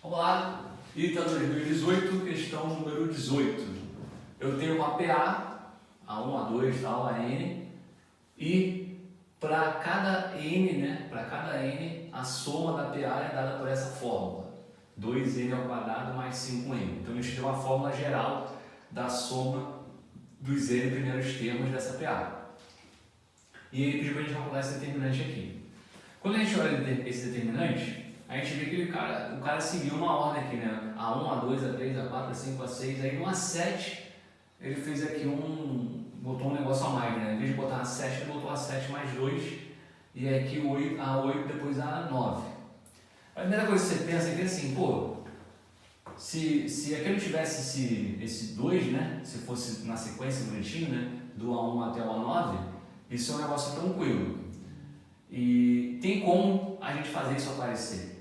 Vamos lá, item 2018, questão número 18. Eu tenho uma PA, A1, A2, tal, AN, e para cada N, a soma da PA é dada por essa fórmula, 2N ao quadrado mais 5N. Então a gente tem uma fórmula geral da soma dos N primeiros termos dessa PA. E aí pediu para a gente calcular esse determinante aqui. Quando a gente olha esse determinante, a gente vê que o cara seguiu uma ordem aqui, né? A1, A2, A3, A4, A5, A6, aí no A7 ele fez aqui botou um negócio a mais, né? Em vez de botar A7, ele botou A7 mais 2 e aqui A8, depois A9. A primeira coisa que você pensa aqui é assim, pô, se aqui não tivesse esse 2, né? Se fosse na sequência bonitinho, né? Do A1 até o A9, isso é um negócio tranquilo. E tem como a gente fazer isso aparecer.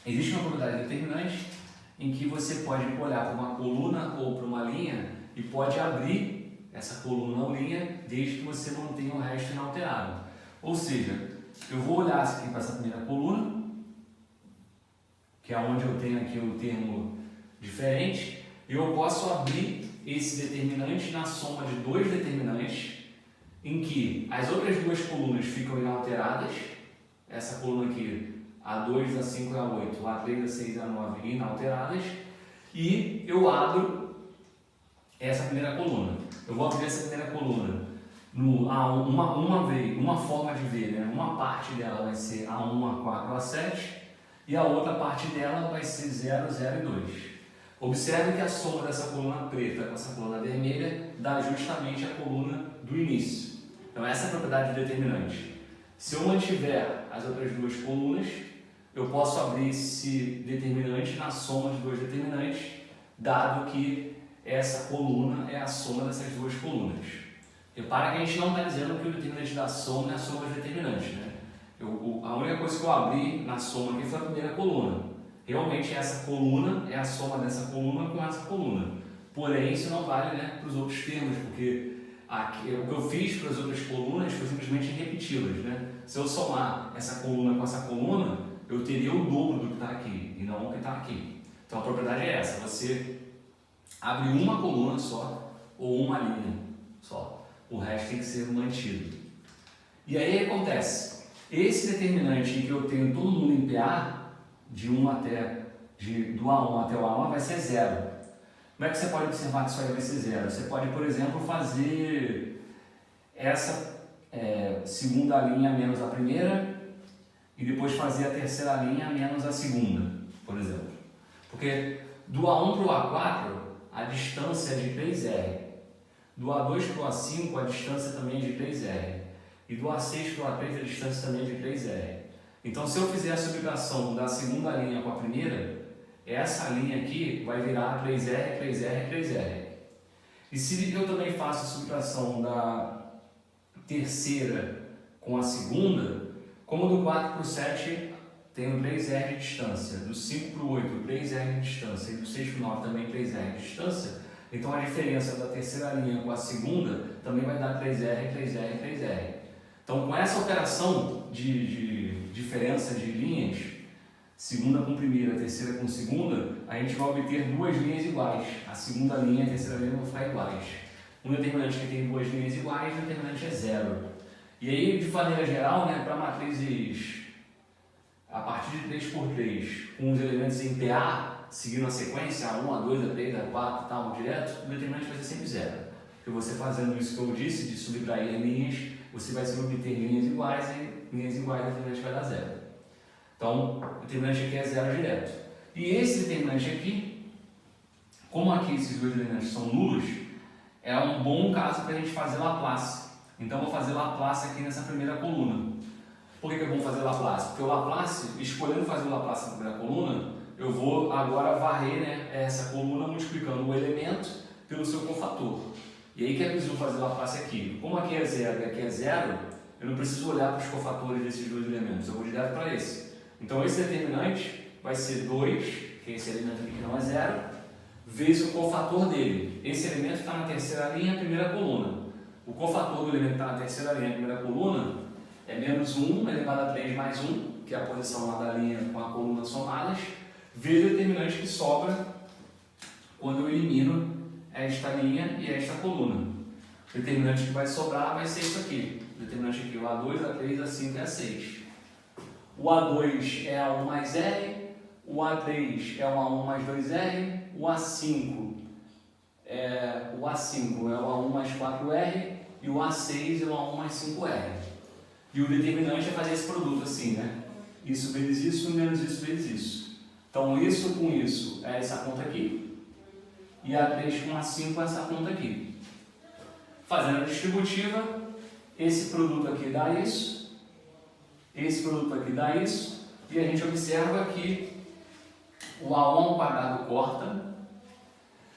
Existe uma propriedade determinante em que você pode olhar para uma coluna ou para uma linha e pode abrir essa coluna ou linha desde que você mantenha o resto inalterado. Ou seja, eu vou olhar aqui para essa primeira coluna, que é onde eu tenho aqui o termo diferente, e eu posso abrir esse determinante na soma de dois determinantes em que as outras duas colunas ficam inalteradas, essa coluna aqui, A2, A5 e A8, A3, A6 e A9 inalteradas, e eu abro essa primeira coluna. Eu vou abrir essa primeira coluna no A1, uma forma de ver, né? Uma parte dela vai ser A1, A4, A7 e a outra parte dela vai ser 0, 0 e 2. Observe que a soma dessa coluna preta com essa coluna vermelha dá justamente a coluna do início. Então essa é a propriedade determinante. Se eu mantiver as outras duas colunas, eu posso abrir esse determinante na soma de dois determinantes, dado que essa coluna é a soma dessas duas colunas. Repara que a gente não está dizendo que o determinante da soma é a soma dos determinantes, né? A única coisa que eu abri na soma aqui foi a primeira coluna. Realmente essa coluna é a soma dessa coluna com essa coluna. Porém, isso não vale, né, para os outros termos, porque aqui, o que eu fiz para as outras colunas foi simplesmente repeti-las, né? Se eu somar essa coluna com essa coluna, eu teria o dobro do que está aqui e não o que está aqui. Então a propriedade é essa: você abre uma coluna só ou uma linha só. O resto tem que ser mantido. E aí acontece, esse determinante em que eu tenho todo mundo em PA, do A1 até o A9 vai ser 0. Como é que você pode observar que isso aí vai ser 0? Você pode, por exemplo, fazer essa segunda linha menos a primeira e depois fazer a terceira linha menos a segunda, por exemplo. Porque do A1 para o A4, a distância é de 3R. Do A2 para o A5, a distância também é de 3R. E do A6 para o A3, a distância também é de 3R. Então, se eu fizer a subtração da segunda linha com a primeira, essa linha aqui vai virar 3R, 3R, 3R. E se eu também faço a subtração da terceira com a segunda, como do 4 para o 7 tenho 3R de distância, do 5 para o 8 3R de distância e do 6 para o 9 também 3R de distância, então a diferença da terceira linha com a segunda também vai dar 3R, 3R, 3R. Então, com essa operação de diferença de linhas, segunda com primeira, terceira com segunda, a gente vai obter duas linhas iguais. A segunda linha e a terceira linha vão ficar iguais. Um determinante que tem duas linhas iguais, o determinante é 0. E aí, de maneira geral, né, para matrizes a partir de 3x3, com os elementos em PA, seguindo a sequência, A1, A2, A3, A4, tal, direto, o determinante vai ser sempre 0. Porque você fazendo isso que eu disse, de subtrair linhas, você vai sempre obter linhas iguais e linhas iguais, o determinante vai dar 0. Então, o determinante aqui é 0 direto. E esse determinante aqui, como aqui esses dois determinantes são nulos, é um bom caso para a gente fazer Laplace. Então, eu vou fazer Laplace aqui nessa primeira coluna. Por que é bom fazer Laplace? Porque o Laplace, escolhendo fazer o Laplace na primeira coluna, eu vou agora varrer, né, essa coluna multiplicando o elemento pelo seu cofator. E aí que é preciso fazer Laplace aqui. Como aqui é 0 e aqui é 0, eu não preciso olhar para os cofatores desses dois elementos, eu vou direto para esse. Então esse determinante vai ser 2, que é esse elemento aqui que não é 0, vezes o cofator dele. Esse elemento está na terceira linha, primeira coluna. O cofator do elemento que está na terceira linha, primeira coluna, é menos 1 elevado a 3 mais 1, que é a posição lá da linha com a coluna somadas, vezes o determinante que sobra quando eu elimino esta linha e esta coluna. O determinante que vai sobrar vai ser isso aqui. O determinante aqui, o A2, A3, A5 e A6. O A2 é A1 mais R, o A3 é o A1 mais 2R, o A5 é o A1 mais 4R e o A6 é o A1 mais 5R. E o determinante é fazer esse produto assim, né? Isso vezes isso, menos isso vezes isso. Então, isso com isso é essa conta aqui. E A3 com A5 é essa conta aqui. Fazendo a distributiva, esse produto aqui dá isso, esse produto aqui dá isso, e a gente observa que o A1 ao quadrado corta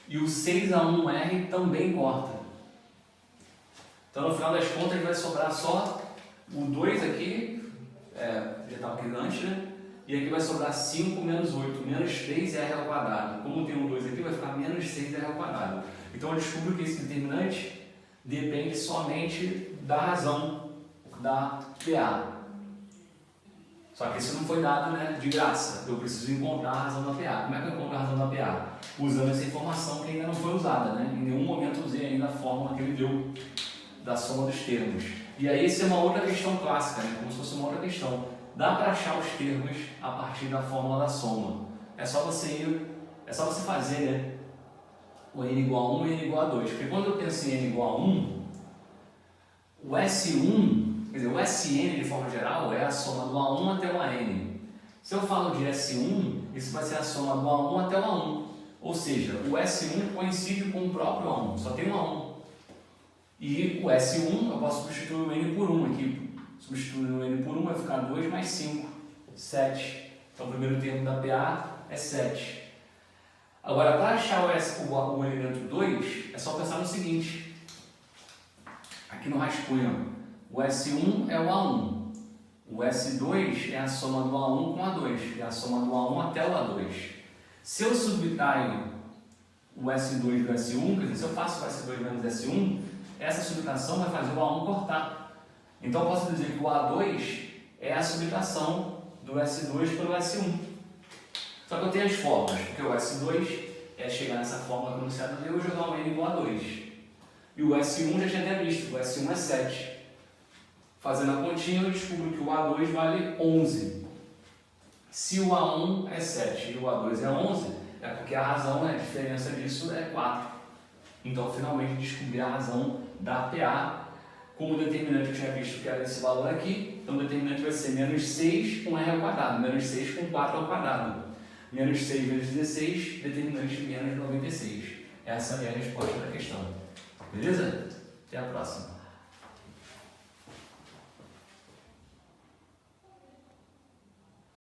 e o 6A1R também corta. Então, no final das contas, vai sobrar só o 2 aqui, já estava aqui antes, né? E aqui vai sobrar 5 menos 8, menos 3R ao quadrado. Como tem um 2 aqui, vai ficar menos 6R ao quadrado. Então, eu descubro que esse determinante depende somente da razão da PA. Só que isso não foi dado, né, de graça. Eu preciso encontrar a razão da PA. Como é que eu encontro a razão da PA? Usando essa informação que ainda não foi usada, né? Em nenhum momento usei ainda a fórmula que ele deu da soma dos termos. E aí, isso é uma outra questão clássica, né? Como se fosse uma outra questão. Dá para achar os termos a partir da fórmula da soma. É só você fazer, né? O n igual a 1 e n igual a 2. Porque quando eu penso em n igual a 1, o S1, quer dizer, o Sn de forma geral é a soma do A1 até o AN. Se eu falo de S1, isso vai ser a soma do A1 até o A1. Ou seja, o S1 coincide com o próprio A1, só tem um A1. E o S1, eu posso substituir o N por 1 aqui. Substituindo o N por 1 vai ficar 2 mais 5, 7. Então o primeiro termo da PA é 7. Agora, para achar o elemento 2, é só pensar no seguinte. Aqui no rascunho, o S1 é o A1. O S2 é a soma do A1 com o A2. É a soma do A1 até o A2. Se eu subtraio o S2 do S1, quer dizer, se eu faço o S2 menos S1, essa subtração vai fazer o A1 cortar. Então, eu posso dizer que o A2 é a subtração do S2 pelo S1. Só que eu tenho as fórmulas, porque o S2 é chegar nessa fórmula que o enunciado deu e jogar o N igual a 2. E o S1 já tinha até visto, o S1 é 7. Fazendo a continha, eu descubro que o A2 vale 11. Se o A1 é 7 e o A2 é 11, é porque a razão, a diferença disso é 4. Então, finalmente, descobri a razão da PA. Como o determinante que eu tinha visto que era esse valor aqui, então o determinante vai ser menos 6 com R ao quadrado, menos 6 com 4 ao quadrado. Menos 6 vezes 16, determinante menos 96. Essa é a resposta da questão. Beleza? Até a próxima.